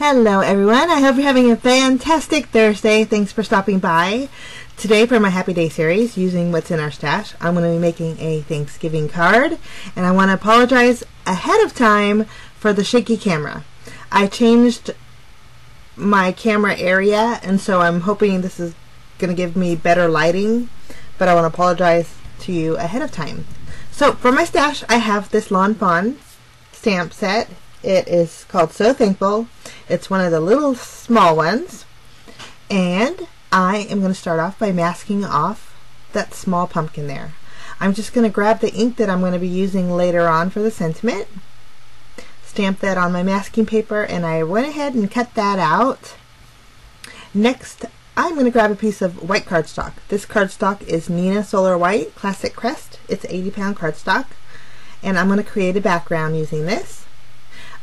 Hello everyone, I hope you're having a fantastic Thursday. Thanks for stopping by. Today for my Happy Day series, using what's in our stash, I'm going to be making a Thanksgiving card, and I want to apologize ahead of time for the shaky camera. I changed my camera area, and so I'm hoping this is going to give me better lighting, but I want to apologize to you ahead of time. So for my stash, I have this Fawn stamp set. It is called So Thankful. It's one of the little small ones, and I am going to start off by masking off that small pumpkin there. I'm just going to grab the ink that I'm going to be using later on for the sentiment, stamp that on my masking paper, and I went ahead and cut that out. Next, I'm going to grab a piece of white cardstock. This cardstock is Nina Solar White Classic Crest. It's 80-pound cardstock, and I'm going to create a background using this.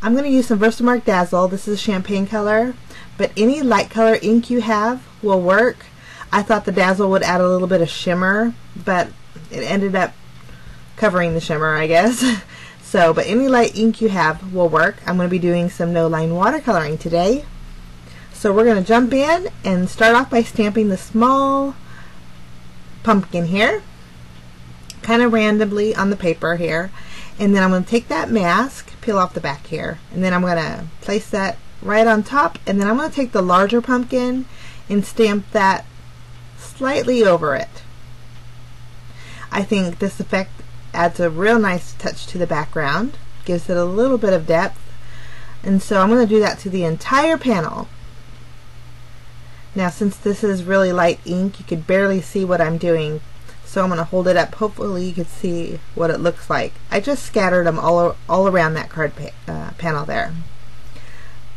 I'm going to use some Versamark Dazzle. This is a champagne color, but any light color ink you have will work. I thought the Dazzle would add a little bit of shimmer, but it ended up covering the shimmer, I guess. So, but any light ink you have will work. I'm going to be doing some no-line watercoloring today. So we're going to jump in and start off by stamping the small pumpkin here, kind of randomly on the paper here. And then I'm going to take that mask, peel off the back here, and then I'm going to place that right on top, and then I'm going to take the larger pumpkin and stamp that slightly over it. I think this effect adds a real nice touch to the background, gives it a little bit of depth, and so I'm going to do that to the entire panel. Now, since this is really light ink, you could barely see what I'm doing, so I'm going to hold it up. Hopefully you can see what it looks like. I just scattered them all around that card panel there.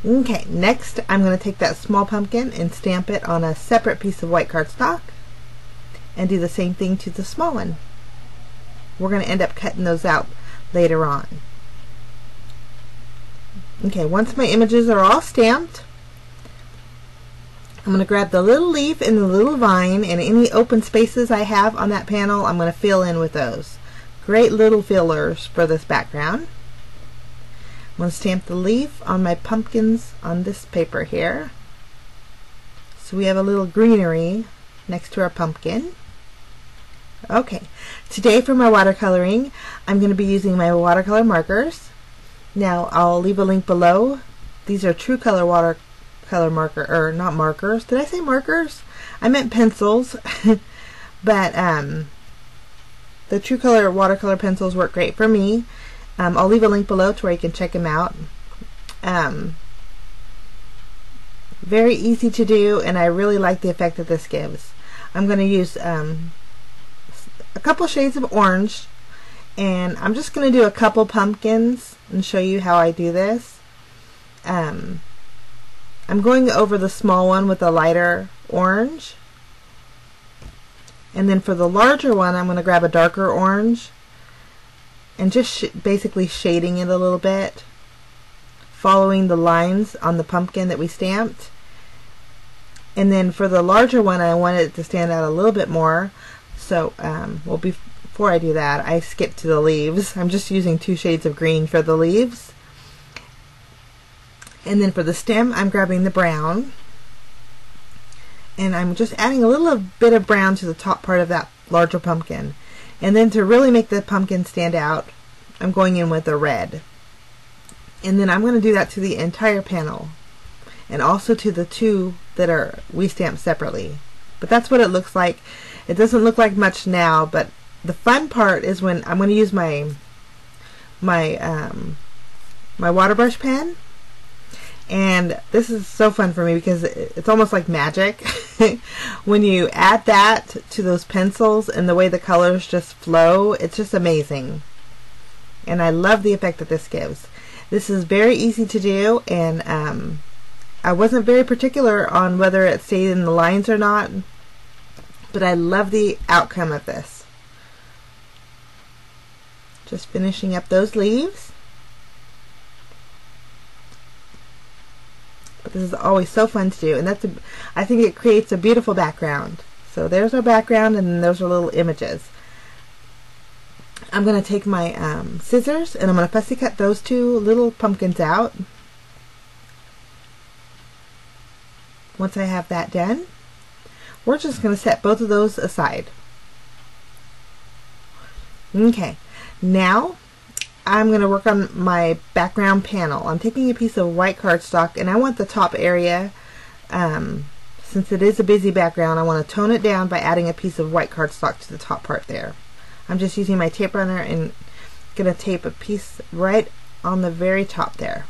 Okay, next I'm going to take that small pumpkin and stamp it on a separate piece of white cardstock and do the same thing to the small one. We're going to end up cutting those out later on. Okay, once my images are all stamped, I'm going to grab the little leaf and the little vine, and any open spaces I have on that panel, I'm going to fill in with those. Great little fillers for this background. I'm going to stamp the leaf on my pumpkins on this paper here. So we have a little greenery next to our pumpkin. Okay, today for my watercoloring, I'm going to be using my watercolor markers. Now, I'll leave a link below. These are True Color watercolor marker, or not markers. Did I say markers? I meant pencils. But the True Color watercolor pencils work great for me. I'll leave a link below to where you can check them out. Very easy to do, and I really like the effect that this gives. I'm going to use a couple shades of orange, and I'm just going to do a couple pumpkins and show you how I do this. I'm going over the small one with a lighter orange, and then for the larger one I'm going to grab a darker orange and just basically shading it a little bit, following the lines on the pumpkin that we stamped. And then for the larger one, I wanted it to stand out a little bit more, so well, before I do that, I skipped to the leaves. I'm just using 2 shades of green for the leaves. And then for the stem, I'm grabbing the brown, and I'm just adding a little bit of brown to the top part of that larger pumpkin. And then to really make the pumpkin stand out, I'm going in with the red. And then I'm going to do that to the entire panel, and also to the 2 that we stamped separately. But that's what it looks like. It doesn't look like much now, but the fun part is when I'm going to use my water brush pen. And this is so fun for me because it's almost like magic when you add that to those pencils and the way the colors just flow. It's just amazing, and I love the effect that this gives. This is very easy to do, and I wasn't very particular on whether it stayed in the lines or not, but I love the outcome of this. Just finishing up those leaves. But this is always so fun to do, and I think it creates a beautiful background. So there's our background, and then those are little images. I'm going to take my scissors, and I'm going to fussy cut those 2 little pumpkins out. Once I have that done, we're just going to set both of those aside. Okay, now I'm going to work on my background panel. I'm taking a piece of white cardstock, and I want the top area, since it is a busy background, I want to tone it down by adding a piece of white cardstock to the top part there. I'm just using my tape runner and going to tape a piece right on the very top there.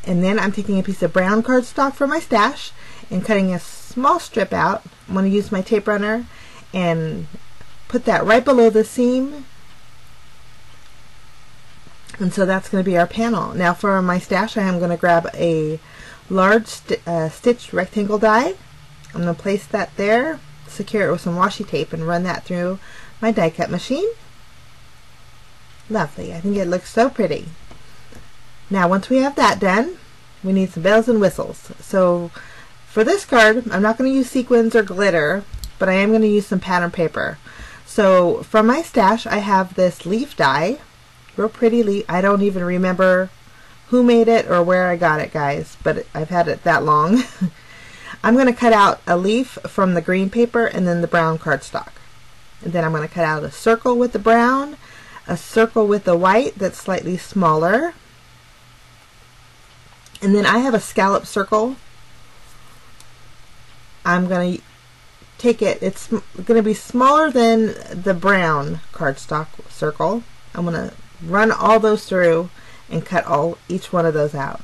And then I'm taking a piece of brown cardstock from my stash and cutting a small strip out. I'm going to use my tape runner and put that right below the seam. And so that's going to be our panel. Now for my stash, I am going to grab a large stitched rectangle die. I'm going to place that there, secure it with some washi tape, and run that through my die cut machine. Lovely. I think it looks so pretty. Now once we have that done, we need some bells and whistles. So for this card, I'm not going to use sequins or glitter, but I am going to use some pattern paper. So from my stash, I have this leaf die. Real pretty leaf. I don't even remember who made it or where I got it, guys, but I've had it that long. I'm going to cut out a leaf from the green paper and then the brown cardstock. And then I'm going to cut out a circle with the brown, a circle with the white that's slightly smaller. And then I have a scallop circle. I'm going to take it, it's going to be smaller than the brown cardstock circle. I'm going to run all those through and cut each one of those out.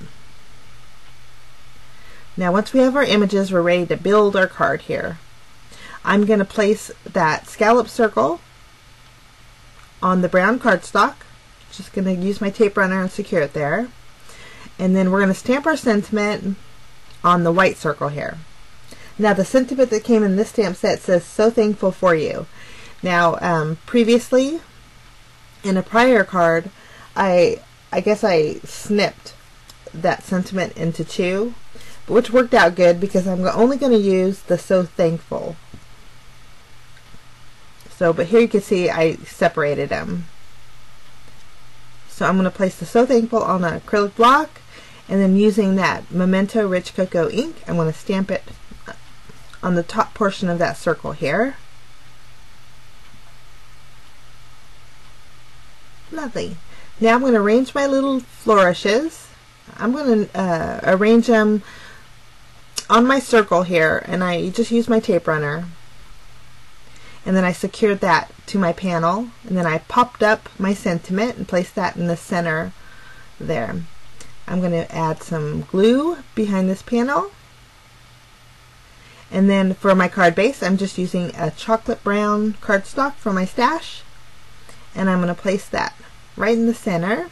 Now once we have our images, we're ready to build our card here. I'm going to place that scallop circle on the brown cardstock. Just going to use my tape runner and secure it there. And then we're going to stamp our sentiment on the white circle here. Now the sentiment that came in this stamp set says, "So thankful for you." Now previously in a prior card, I guess I snipped that sentiment into two, which worked out good because I'm only going to use the "so thankful." So, but here you can see I separated them. So I'm going to place the "so thankful" on an acrylic block, and then using that Memento Rich Cocoa ink, I'm going to stamp it on the top portion of that circle here. Lovely. Now I'm going to arrange my little flourishes. I'm going to arrange them on my circle here, and I just use my tape runner. And then I secured that to my panel, and then I popped up my sentiment and placed that in the center there. I'm going to add some glue behind this panel. And then for my card base, I'm just using a chocolate brown cardstock from my stash, and I'm going to place that right in the center.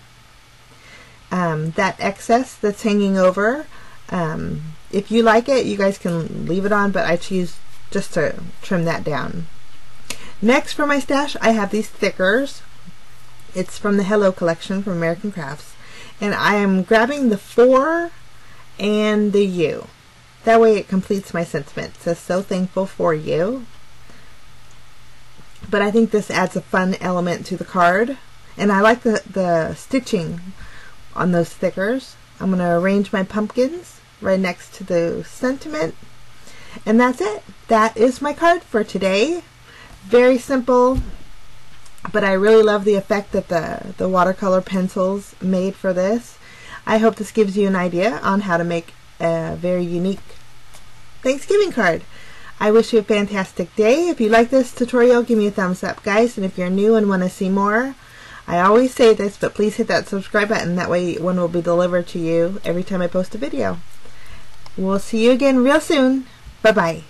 That excess that's hanging over, if you like it, you guys can leave it on, but I choose just to trim that down. Next for my stash, I have these thickers. It's from the Hello collection from American Crafts, and I am grabbing the 4 and the U. That way it completes my sentiment. It says, "So thankful for you." But I think this adds a fun element to the card, and I like the stitching on those thickers. I'm going to arrange my pumpkins right next to the sentiment, and that's it. That is my card for today. Very simple, but I really love the effect that the watercolor pencils made for this. I hope this gives you an idea on how to make a very unique Thanksgiving card. I wish you a fantastic day. If you like this tutorial, give me a thumbs up, guys, and if you're new and want to see more, I always say this, but please hit that subscribe button. That way one will be delivered to you every time I post a video. We'll see you again real soon. Bye-bye.